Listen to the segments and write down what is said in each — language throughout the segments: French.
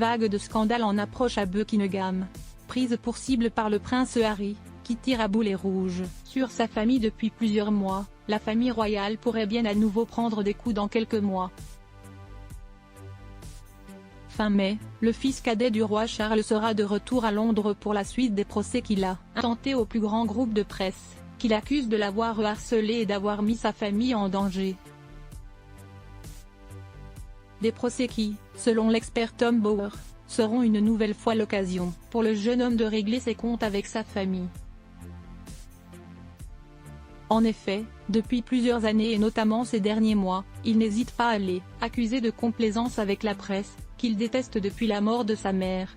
vague de scandale en approche à Buckingham. Prise pour cible par le prince Harry, qui tire à boulet rouge sur sa famille depuis plusieurs mois, la famille royale pourrait bien à nouveau prendre des coups dans quelques mois. Fin mai, le fils cadet du roi Charles sera de retour à Londres pour la suite des procès qu'il a intentés au plus grand groupe de presse, qu'il accuse de l'avoir harcelé et d'avoir mis sa famille en danger. Des procès qui, selon l'expert Tom Bauer, seront une nouvelle fois l'occasion pour le jeune homme de régler ses comptes avec sa famille. En effet, depuis plusieurs années et notamment ces derniers mois, il n'hésite pas à les accuser de complaisance avec la presse, qu'il déteste depuis la mort de sa mère.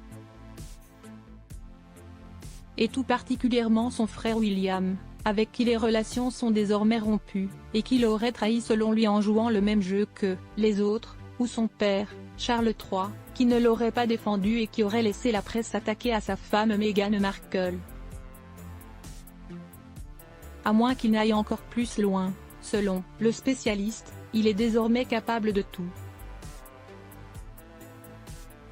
Et tout particulièrement son frère William, avec qui les relations sont désormais rompues, et qui l'aurait trahi selon lui en jouant le même jeu que les autres, ou son père, Charles III, qui ne l'aurait pas défendu et qui aurait laissé la presse s'attaquer à sa femme Meghan Markle. À moins qu'il n'aille encore plus loin, selon le spécialiste, il est désormais capable de tout.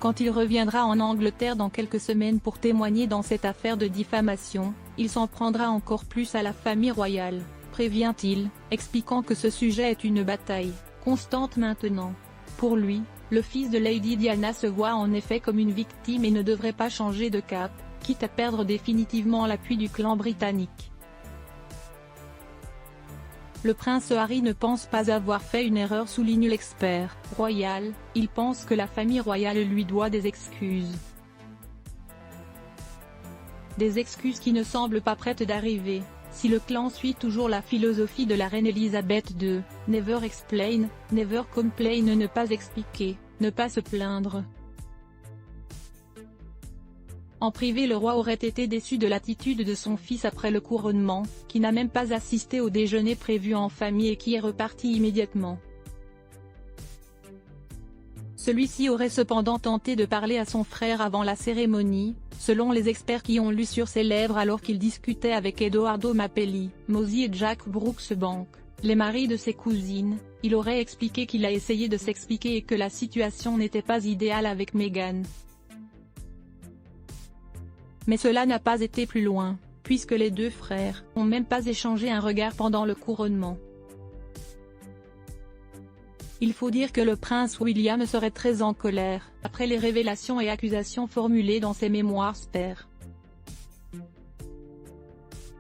Quand il reviendra en Angleterre dans quelques semaines pour témoigner dans cette affaire de diffamation, il s'en prendra encore plus à la famille royale, prévient-il, expliquant que ce sujet est une bataille constante maintenant. Pour lui, le fils de Lady Diana se voit en effet comme une victime et ne devrait pas changer de cap, quitte à perdre définitivement l'appui du clan britannique. Le prince Harry ne pense pas avoir fait une erreur, souligne l'expert royal, il pense que la famille royale lui doit des excuses. Des excuses qui ne semblent pas prêtes d'arriver, si le clan suit toujours la philosophie de la reine Elisabeth II, never explain, never complain, ne pas expliquer, ne pas se plaindre. En privé, le roi aurait été déçu de l'attitude de son fils après le couronnement, qui n'a même pas assisté au déjeuner prévu en famille et qui est reparti immédiatement. Celui-ci aurait cependant tenté de parler à son frère avant la cérémonie, selon les experts qui ont lu sur ses lèvres alors qu'il discutait avec Edoardo Mapelli, Mozy et Jack Brooksbank, les maris de ses cousines. Il aurait expliqué qu'il a essayé de s'expliquer et que la situation n'était pas idéale avec Meghan. Mais cela n'a pas été plus loin, puisque les deux frères n'ont même pas échangé un regard pendant le couronnement. Il faut dire que le prince William serait très en colère, après les révélations et accusations formulées dans ses mémoires Spare.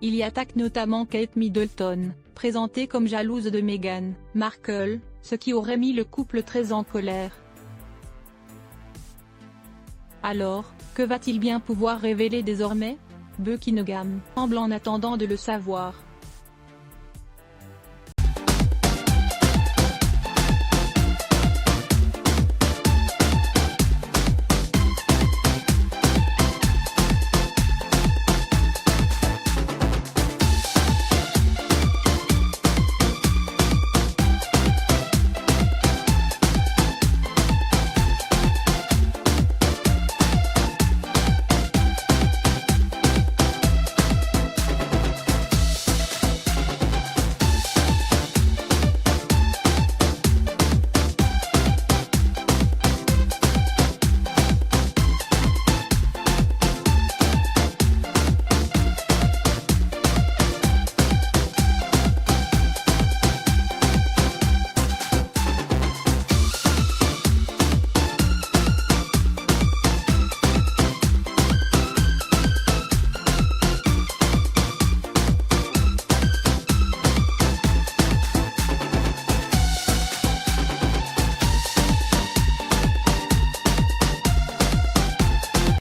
Il y attaque notamment Kate Middleton, présentée comme jalouse de Meghan Markle, ce qui aurait mis le couple très en colère. Alors, que va-t-il bien pouvoir révéler désormais? Buckingham semble en attendant de le savoir.